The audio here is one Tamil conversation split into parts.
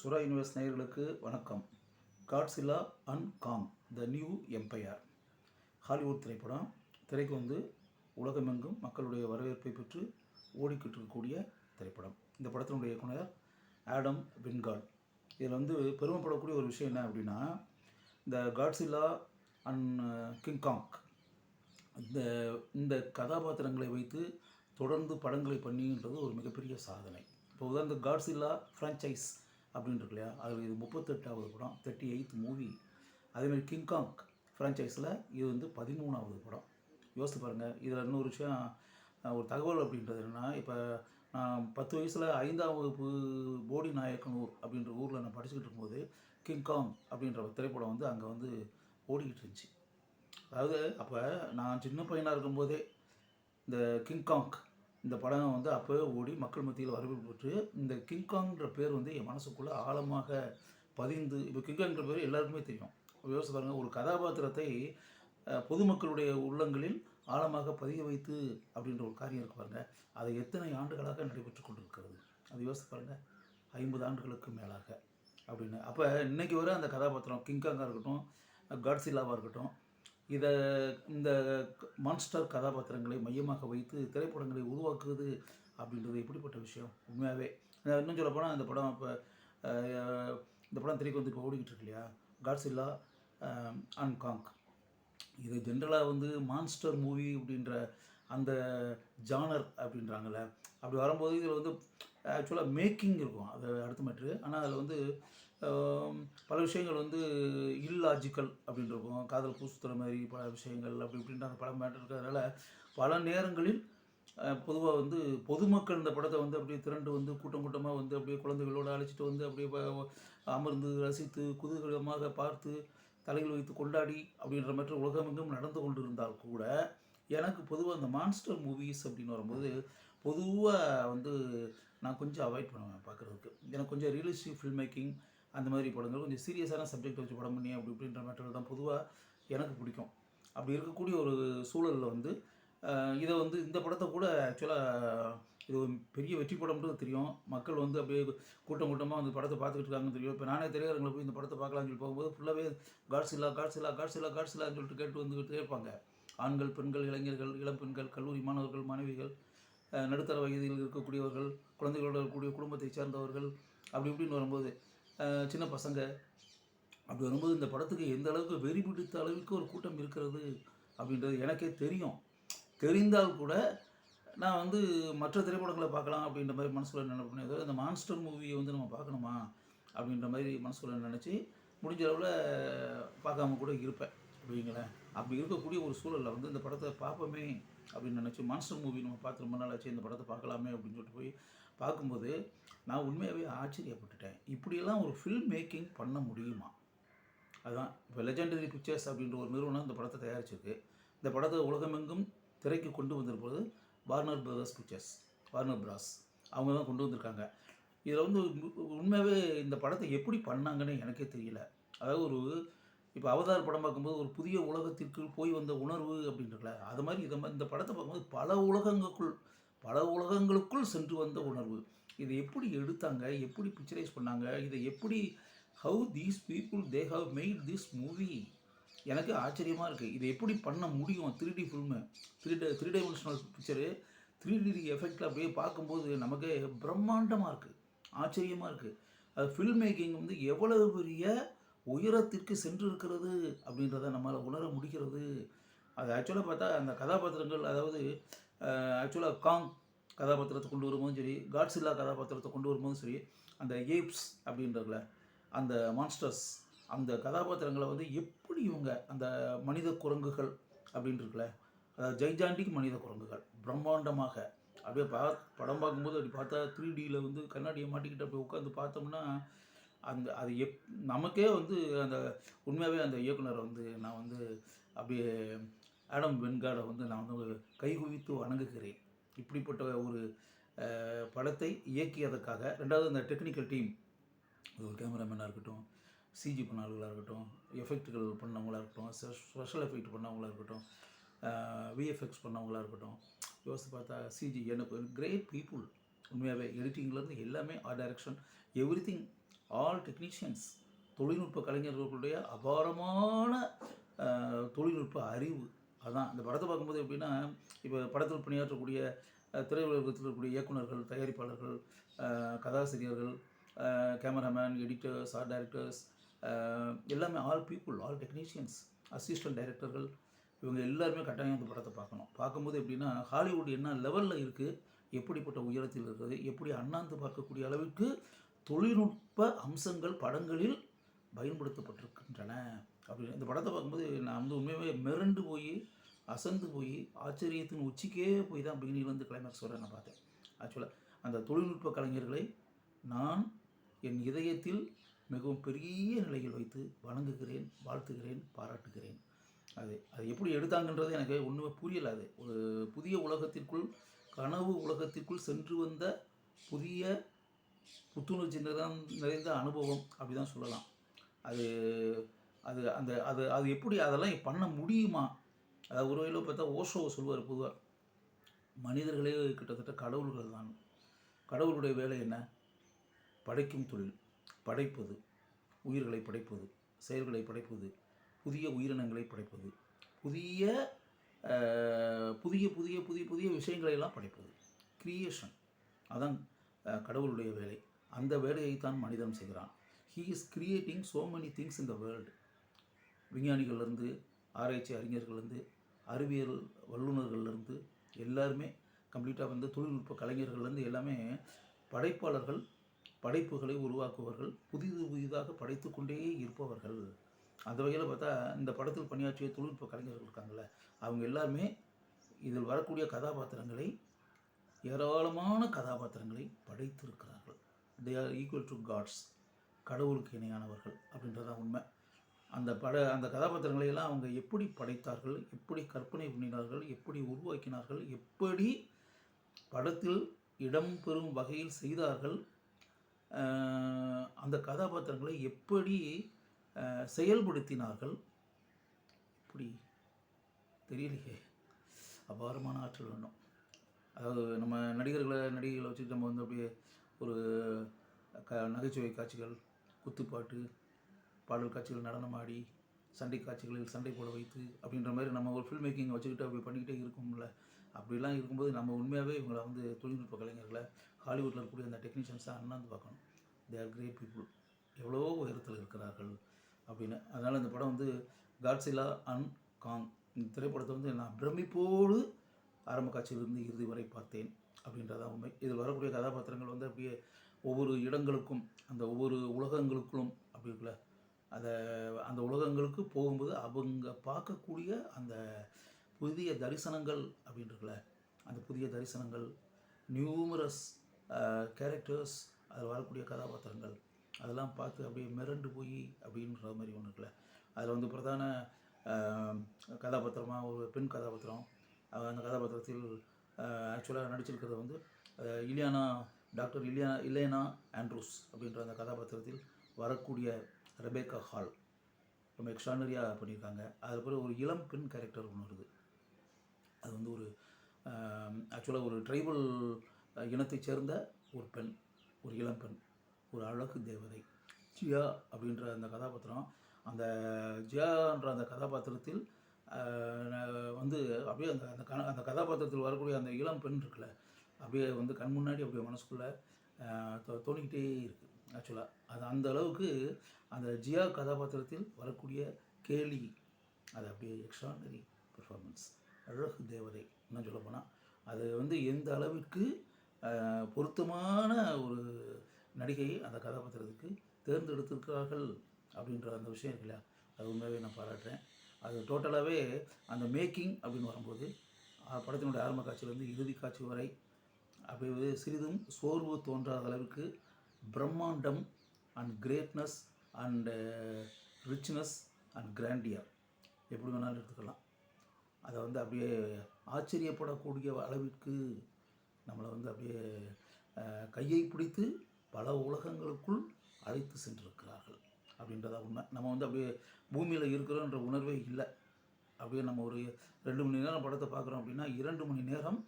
சுரா யூனிவர்ஸ் நேயர்களுக்கு வணக்கம். Godzilla and Kong the new empire Hollywood திரைப்படம். திரைக்கு உலகமெங்கும் மக்களுடைய வரவேற்பை பெற்று ஓடிக்கிட்டு இருக்கக்கூடிய திரைப்படம். இந்த படத்தினுடைய இயக்குனர் ஆடம் வின்கார்ட். இதில் பெருமைப்படக்கூடிய ஒரு விஷயம் என்ன அப்படின்னா, இந்த காட்ஸில்லா அண்ட் கிங்காங் இந்த இந்த கதாபாத்திரங்களை வைத்து தொடர்ந்து படங்களை பண்ணின்றது ஒரு மிகப்பெரிய சாதனை. இப்போ உதாரணத்துக்கு காட்ஸில்லா ஃப்ரான்ச்சைஸ் அப்படின்னு இருக்கு இல்லையா, அதில் இது 38வது படம், 38th மூவி. அதேமாதிரி கிங்காங் ஃப்ரான்ச்சைஸில் இது 13வது படம். யோசித்து பாருங்கள். இதில் இன்னொரு விஷயம், ஒரு தகவல் அப்படின்றது என்னென்னா, இப்போ நான் 10 வயசில் 5ஆம் வகுப்பு போடி நாயக்கனூர் அப்படின்ற ஊரில் நான் படிச்சுக்கிட்டு இருக்கும்போது கிங்காங் அப்படின்ற திரைப்படம் அங்கே ஓடிக்கிட்டு இருந்துச்சு. அதாவது அப்போ நான் சின்ன பையனாக இருக்கும்போதே இந்த கிங்காங் இந்த படம் அப்போவே ஓடி மக்கள் மத்தியில் வரவேற்பு பெற்று, இந்த கிங்காங்ன்ற பேர் என் மனசுக்குள்ளே ஆழமாக பதிந்து, இப்போ கிங்காங்ன்ற பேர் எல்லாருக்குமே தெரியும். யோசிச்சு பாருங்கள், ஒரு கதாபாத்திரத்தை பொதுமக்களுடைய உள்ளங்களில் ஆழமாக பதிய வைத்து அப்படின்ற ஒரு காரியம் இருக்கு பாருங்கள். அது எத்தனை ஆண்டுகளாக நடைபெற்று கொண்டிருக்கிறது, அது யோசிச்சு பாருங்கள். 50 ஆண்டுகளுக்கு மேலாக அப்படின்னு. அப்போ இன்றைக்கி வர அந்த கதாபாத்திரம் கிங்காங்காக இருக்கட்டும், காட்ஸில்லாவாக இருக்கட்டும், இந்த மான்ஸ்டர் கதாபாத்திரங்களை மையமாக வைத்து திரைப்படங்களை உருவாக்குவது அப்படின்றது எப்படிப்பட்ட விஷயம் உண்மையாகவே. இன்னும் சொல்ல போனால் இந்த படம் இந்த படம் திரைக்கு இப்போ ஓடிக்கிட்டு இருக்கு இல்லையா, காட்ஸில்லா அண்ட் காங். இது ஜென்ரலாக மான்ஸ்டர் மூவி அப்படின்ற அந்த ஜானர் அப்படின்றாங்கள்ல, அப்படி வரும்போது இதில் ஆக்சுவலாக மேக்கிங் இருக்கும், அது அடுத்த மேட்ரு. ஆனால் அதில் பல விஷயங்கள் இல்லாஜிக்கல் அப்படின்னு இருக்கும். காதல் பூசுத்துற மாதிரி பல விஷயங்கள் அப்படி இப்படின்ற அந்த படம் மேட்டர் இருக்கிறதுனால பல நேரங்களில் பொதுவாக பொதுமக்கள் இந்த படத்தை அப்படியே திரண்டு கூட்டம் கூட்டமாக அப்படியே குழந்தைகளோடு அழைச்சிட்டு அப்படியே அமர்ந்து ரசித்து குதூகலமாக பார்த்து தலையில் வைத்து கொண்டாடி அப்படின்ற மாதிரி உலகமெங்கும் நடந்து கொண்டு இருந்தால் கூட, எனக்கு பொதுவாக இந்த மான்ஸ்டர் மூவிஸ் அப்படின்னு வரும்போது பொதுவாக நான் கொஞ்சம் அவாய்ட் பண்ணுவேன் பார்க்குறதுக்கு. எனக்கு கொஞ்சம் ரியலிஸ்டிக் ஃபில்ம் மேக்கிங் அந்த மாதிரி படங்கள், கொஞ்சம் சீரியஸான சப்ஜெக்ட் வச்சு படம் பண்ணி அப்படி இப்படின்ற மேட்டர்கள் தான் பொதுவாக எனக்கு பிடிக்கும். அப்படி இருக்கக்கூடிய ஒரு சூழலில் இதை இந்த படத்தை கூட ஆக்சுவலாக இது ஒரு பெரிய வெற்றி படம்ன்றது தெரியும். மக்கள் அப்படியே கூட்டம் கூட்டமாக படத்தை பார்த்துக்கிட்டு இருக்காங்கன்னு தெரியும். இப்போ நானே திரையரங்கில் போய் இந்த படத்தை பார்க்கலாம்னு சொல்லி போகும்போது ஃபுல்லாகவே காட்ஸில்லா காட்ஸில்லா காட்ஸில்லா காட்ஸில்லான்னு சொல்லிட்டு கேட்டு வந்துக்கிட்டே இருப்பாங்க. ஆண்கள், பெண்கள், இளைஞர்கள், இளம் பெண்கள், கல்லூரி மாணவர்கள், மாணவிகள், நடுத்தர வயதில் இருக்கக்கூடியவர்கள், குழந்தைகளோட இருக்கக்கூடிய குடும்பத்தை சேர்ந்தவர்கள், அப்படி இப்படின்னு வரும்போது சின்ன பசங்க, அப்படி வரும்போது இந்த படத்துக்கு எந்த அளவுக்கு வெறி பிடித்த அளவுக்கு ஒரு கூட்டம் இருக்கிறது அப்படின்றது எனக்கே தெரியும். தெரிந்தால் கூட நான் மற்ற திரைப்படங்களை பார்க்கலாம் அப்படின்ற மாதிரி மனசுக்குள்ள நினைப்பேன். ஏதோ இந்த மான்ஸ்டர் மூவியை நம்ம பார்க்கணுமா அப்படின்ற மாதிரி மனசுக்குள்ள நினச்சி முடிஞ்ச அளவில் பார்க்காம கூட இருப்பேன் அப்படிங்களேன். அப்படி இருக்கக்கூடிய ஒரு சூழலில் இந்த படத்தை பார்ப்போமே அப்படின்னு நினச்சி, மான்ஸ்டர் மூவி நம்ம பார்த்து ரொம்ப நாள் ஆச்சு, இந்த படத்தை பார்க்கலாமே அப்படின்னு சொல்லிட்டு போய் பார்க்கும்போது நான் உண்மையாகவே ஆச்சரியப்பட்டுட்டேன். இப்படியெல்லாம் ஒரு ஃபில்ம் மேக்கிங் பண்ண முடியுமா? அதுதான் இப்போ லெஜெண்டரி பிக்சர்ஸ் அப்படின்ற ஒரு நிறுவனம் இந்த படத்தை தயாரிச்சிருக்கு. இந்த படத்தை உலகமெங்கும் திரைக்கு கொண்டு வந்திருப்பது வார்னர் பிரதர்ஸ் பிக்சர்ஸ், வார்னர் பிராஸ் அவங்க தான் கொண்டு வந்திருக்காங்க. இதில் உண்மையாகவே இந்த படத்தை எப்படி பண்ணாங்கன்னு எனக்கே தெரியல. அதாவது இப்போ அவதார் படம் பார்க்கும்போது ஒரு புதிய உலகத்திற்கு போய் வந்த உணர்வு அப்படின்றல, அது மாதிரி இந்த படத்தை பார்க்கும்போது பல உலகங்களுக்குள் சென்று வந்த உணர்வு. இதை எப்படி எடுத்தாங்க, எப்படி பிக்சரைஸ் பண்ணாங்க, இதை எப்படி how these people they have made this movie, எனக்கு ஆச்சரியமாக இருக்குது. இதை எப்படி பண்ண முடியும்? 3D film, 3 dimensional picture, 3D எஃபெக்டில் அப்படியே பார்க்கும்போது நமக்கே பிரம்மாண்டமாக இருக்குது, ஆச்சரியமாக இருக்குது. அது ஃபில்ம் மேக்கிங் எவ்வளவு பெரிய உயரத்திற்கு சென்று இருக்கிறது அப்படின்றத நம்மளால் உணர முடிகிறது. அது ஆக்சுவலாக பார்த்தா அந்த கதாபாத்திரங்கள், அதாவது ஆக்சுவலாக காங் கதாபாத்திரத்தை கொண்டு வரும்போதும் சரி, காட்ஸில்லா கதாபாத்திரத்தை கொண்டு வரும்போதும் சரி, அந்த ஏப்ஸ் அப்படின்றதுல அந்த மான்ஸ்டர்ஸ் அந்த கதாபாத்திரங்களை எப்படி இவங்க அந்த மனித குரங்குகள் அப்படின்ட்டுருக்குல்ல, அதாவது ஜைஜாண்டிக் மனித குரங்குகள் பிரம்மாண்டமாக அப்படியே படம் பார்க்கும்போது அப்படி பார்த்தா 3Dயில் கண்ணாடியை மாட்டிக்கிட்டு அப்படி உட்காந்து பார்த்தோம்னா அது நமக்கே அந்த உண்மையாகவே அந்த இயக்குனரை நான் அப்படியே ஆடம் வென்கார்டை நான் கைகுவித்து வணங்குகிறேன். இப்படிப்பட்ட ஒரு படத்தை இயக்கியதற்காக. ரெண்டாவது அந்த டெக்னிக்கல் டீம், ஒரு கேமராமேனாக இருக்கட்டும், சிஜி பண்ணவங்களாக இருக்கட்டும், எஃபெக்ட்டுகள் பண்ணவங்களாக இருக்கட்டும், ஸ்பெஷல் எஃபெக்ட் பண்ணவங்களாக இருக்கட்டும், விஎஃப்எக்ஸ் பண்ணவங்களாக இருக்கட்டும், யோசித்து பார்த்தா சிஜி, எனக்கு கிரேட் பீப்புள் உண்மையாகவே. எடிட்டிங்லேருந்து எல்லாமே, art direction, every thing all technicians, தொழில்நுட்ப கலைஞர்களுடைய அபாரமான தொழில்நுட்ப அறிவு. அதான் இந்த படத்தை பார்க்கும்போது எப்படின்னா, இப்போ படத்தில் பணியாற்றக்கூடிய திரையுலகத்தில் இருக்கக்கூடிய இயக்குனர்கள், தயாரிப்பாளர்கள், கதாசிரியர்கள், கேமராமேன், எடிட்டர்ஸ், ஆர்ட் டைரக்டர்ஸ், எல்லாமே all people, all technicians, assistant டைரக்டர்கள், இவங்க எல்லாருமே கட்டாயம் இந்த படத்தை பார்க்கணும். பார்க்கும்போது எப்படின்னா, ஹாலிவுட் என்ன லெவலில் இருக்குது, எப்படிப்பட்ட உயரத்தில் இருக்குது, எப்படி அண்ணாந்து பார்க்கக்கூடிய அளவுக்கு தொழில்நுட்ப அம்சங்கள் படங்களில் பயன்படுத்தப்பட்டிருக்கின்றன அப்படின்னு இந்த படத்தை பார்க்கும்போது நான் வந்து உண்மையாகவே மிரண்டு போய், அசந்து போய், ஆச்சரியத்தின் உச்சிக்கே போய் தான் பிகினிலேருந்து கிளைமேக்ஸ் வர நான் பார்த்தேன். ஆக்சுவலாக அந்த தொழில்நுட்ப கலைஞர்களை நான் என் இதயத்தில் மிகவும் பெரிய நிலையில் வைத்து வணங்குகிறேன், வாழ்த்துகிறேன், பாராட்டுகிறேன். அது எப்படி எடுத்தாங்கன்றது எனக்கு ஒன்றுமே புரியலை. அது ஒரு புதிய உலகத்திற்குள், கனவு உலகத்திற்குள் சென்று வந்த புதிய புத்துணர்ச்சி நிறைந்த அனுபவம் அப்படி தான் சொல்லலாம். அது அது அந்த அது அது எப்படி அதெல்லாம் பண்ண முடியுமா? அதாவது ஒரு வகையில் பார்த்தா ஓஷோவை சொல்லுவார் பொதுவாக, மனிதர்களே கிட்டத்தட்ட கடவுள்கள் தான். கடவுளுடைய வேலை என்ன? படைக்கும் தொழில், படைப்பது, உயிர்களை படைப்பது, செயல்களை படைப்பது, புதிய உயிரினங்களை படைப்பது, புதிய புதிய புதிய புதிய புதிய விஷயங்களை எல்லாம் படைப்பது, கிரியேஷன். அதான் கடவுளுடைய வேலை. அந்த வேலையைத்தான் மனிதன் செய்கிறான். He is creating so many things in the world. விஞ்ஞானிகள்லேருந்து, ஆராய்ச்சி அறிஞர்கள்லேருந்து, அறிவியல் வல்லுநர்கள்லேருந்து எல்லாருமே கம்ப்ளீட்டாக வந்து தொழில்நுட்ப கலைஞர்கள்லேருந்து எல்லாமே படைப்பாளர்கள், படைப்புகளை உருவாக்குவர்கள், புதிதாக படைத்து கொண்டே இருப்பவர்கள். அந்த வகையில் பார்த்தா இந்த படத்தில் பணியாற்றிய தொழில்நுட்ப கலைஞர்கள் இருக்காங்கள்ல, அவங்க எல்லாருமே இதில் வரக்கூடிய கதாபாத்திரங்களை, ஏராளமான கதாபாத்திரங்களை படைத்திருக்கிறார்கள். They are equal to gods, கடவுளுக்கு இணையானவர்கள் அப்படின்றதான் உண்மை. அந்த கதாபாத்திரங்களை எல்லாம் அவங்க எப்படி படைத்தார்கள், எப்படி கற்பனை பண்ணினார்கள், எப்படி உருவாக்கினார்கள், எப்படி படத்தில் இடம்பெறும் வகையில் செய்தார்கள், அந்த கதாபாத்திரங்களை எப்படி செயல்படுத்தினார்கள், இப்படி தெரியலையே. அபாரமான ஆற்றல் வேணும். அதாவது நம்ம நடிகைகளை வச்சுட்டு நம்ம வந்து அப்படியே ஒரு நகைச்சுவை காட்சிகள், குத்துப்பாட்டு, பாடல் காட்சிகள், நடனமாடி, சண்டை காட்சிகளில் சண்டை போட வைத்து அப்படின்ற மாதிரி நம்ம ஒரு ஃபில்ம் மேக்கிங் வச்சுக்கிட்டு அப்படி பண்ணிக்கிட்டே இருக்கும்ல. அப்படிலாம் இருக்கும்போது நம்ம உண்மையாகவே இவங்களை வந்து தொழில்நுட்ப கலைஞர்களை, ஹாலிவுட்டில் இருக்கக்கூடிய அந்த டெக்னீஷியன்ஸாக அண்ணாந்து பார்க்கணும். தே ஆர் கிரேட் பீப்புள், எவ்வளோ உயரத்தில் இருக்கிறார்கள் அப்படின்னு. அதனால் இந்த படம் வந்து காட்ஸில்லா அண்ட் காங், இந்த திரைப்படத்தை வந்து நான் பிரமிப்போடு ஆரம்ப காட்சியிலிருந்து இறுதி வரை பார்த்தேன் அப்படின்றதான் உண்மை. இதில் வரக்கூடிய கதாபாத்திரங்கள் வந்து அப்படியே ஒவ்வொரு இடங்களுக்கும், அந்த ஒவ்வொரு உலகங்களுக்கும் அப்படி இருக்குல்ல, அந்த உலகங்களுக்கு போகும்போது அவங்க பார்க்கக்கூடிய அந்த புதிய தரிசனங்கள் அப்படின்றதுல, அந்த புதிய தரிசனங்கள், நியூமரஸ் கேரக்டர்ஸ், அதில் வரக்கூடிய கதாபாத்திரங்கள், அதெல்லாம் பார்த்து அப்படியே மிரண்டு போய் அப்படின்ற மாதிரி ஒன்று இருக்குல்ல. அதில் வந்து பிரதான கதாபாத்திரமாக ஒரு பெண் கதாபாத்திரம். அந்த கதாபாத்திரத்தில் ஆக்சுவலாக நடிச்சிருக்கிறது வந்து டாக்டர் இலேனா ஆண்ட்ரூஸ் அப்படின்ற அந்த கதாபாத்திரத்தில் வரக்கூடிய ரெபேக்கா ஹால் ரொம்ப எக்ஸ்ட்ரானரியாக பண்ணியிருக்காங்க. அதுக்கப்புறம் ஒரு இளம் பெண் கேரக்டர் ஒன்று வருது. அது வந்து ஒரு ஆக்சுவலாக ஒரு ட்ரைபல் இனத்தை சேர்ந்த ஒரு பெண், ஒரு இளம் பெண், ஒரு அழகு தேவதை ஜியா அப்படின்ற அந்த கதாபாத்திரம். அந்த ஜியான்ற அந்த கதாபாத்திரத்தில் வந்து அப்படியே அந்த கதாபாத்திரத்தில் வரக்கூடிய அந்த இளம் பெண் இருக்குல்ல, அப்படியே வந்து கண் முன்னாடி அப்படியே மனசுக்குள்ளே தோணிக்கிட்டே இருக்குது. ஆக்சுவலாக அது அந்த அளவுக்கு அந்த ஜியா கதாபாத்திரத்தில் வரக்கூடிய கேலி, அது அப்படியே எக்ஸ்ட்ரானரி பெர்ஃபார்மன்ஸ், அழகு தேவதை இன்னும் சொல்லப்போனால். அது வந்து எந்த அளவிற்கு பொருத்தமான ஒரு நடிகையை அந்த கதாபாத்திரத்துக்கு தேர்ந்தெடுத்திருக்கிறார்கள் அப்படின்ற அந்த விஷயம் இருக்குல்ல, அது உண்மையாகவே நான் பாராட்டுறேன். அது டோட்டலாகவே அந்த மேக்கிங் அப்படின்னு வரும்போது படத்தினுடைய ஆரம்ப காட்சியிலேருந்து இறுதி காட்சி வரை அப்படியே சிறிதும் சோர்வு தோன்றாத அளவுக்கு பிரம்மாண்டம் and greatness and richness and grandeur எப்படி வேணாலும் எடுத்துக்கலாம். அதை வந்து அப்படியே ஆச்சரியப்படக்கூடிய அளவிற்கு நம்மளை வந்து அப்படியே கையை பிடித்து பல உலகங்களுக்குள் அழைத்து சென்றிருக்கிறார்கள் அப்படின்றதா உண்மை. நம்ம வந்து அப்படியே பூமியில் இருக்கிறோன்ற உணர்வே இல்லை. அப்படியே நம்ம ஒரு 2 மணி நேரம் படத்தை பார்க்குறோம் அப்படின்னா 2 மணி நேரம்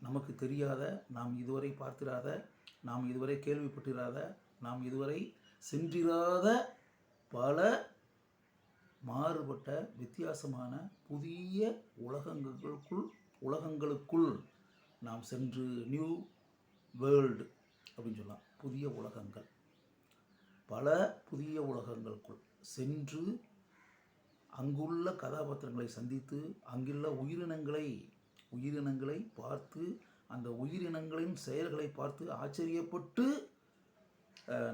நமக்கு தெரியாத, நாம் இதுவரை பார்த்திராத நாம் இதுவரை கேள்விப்பட்டிராத, நாம் இதுவரை சென்றிராத பல மாறுபட்ட வித்தியாசமான புதிய உலகங்களுக்குள் நாம் சென்று நியூ வேர்ல்டு அப்படின்னு சொல்லலாம். புதிய உலகங்கள், பல புதிய உலகங்களுக்குள் சென்று அங்குள்ள கதாபாத்திரங்களை சந்தித்து அங்குள்ள உயிரினங்களை பார்த்து அந்த உயிரினங்களின் செயல்களை பார்த்து ஆச்சரியப்பட்டு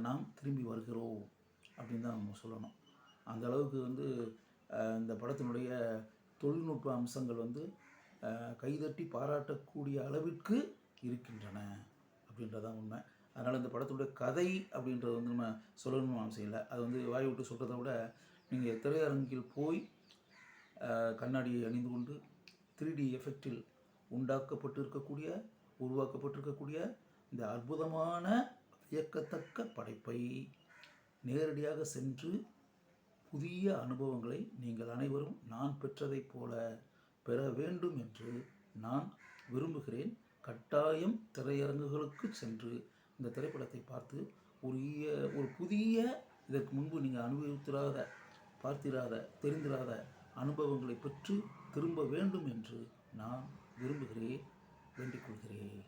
நாம் திரும்பி வருகிறோம் அப்படின்னு தான் நம்ம சொல்லணும். அந்த அளவுக்கு இந்த படத்தினுடைய தொழில்நுட்ப அம்சங்கள் கைதட்டி பாராட்டக்கூடிய அளவிற்கு இருக்கின்றன அப்படின்றதான் உண்மை. அதனால் இந்த படத்துடைய கதை அப்படின்றது நம்ம சொல்லணும்னு அவசியம் இல்லை. அது வாய் விட்டு சொல்கிறத விட நீங்கள் திரையரங்கில் போய் கண்ணாடியை அணிந்து கொண்டு 3D எஃபெக்டில் உருவாக்கப்பட்டிருக்கக்கூடிய இந்த அற்புதமான வியக்கத்தக்க படைப்பை நேரடியாக சென்று புதிய அனுபவங்களை நீங்கள் அனைவரும் நான் பெற்றதைப் போல பெற வேண்டும் என்று நான் விரும்புகிறேன். கட்டாயம் திரையரங்குகளுக்கு சென்று இந்த திரைப்படத்தை பார்த்து ஒரு புதிய இதற்கு முன்பு நீங்கள் அனுபவித்திராத, பார்த்திராத, தெரிந்திராத அனுபவங்களை பெற்று திரும்ப வேண்டும் என்று நான் விரும்புகிறேன், வேண்டிக் கொள்கிறேன்.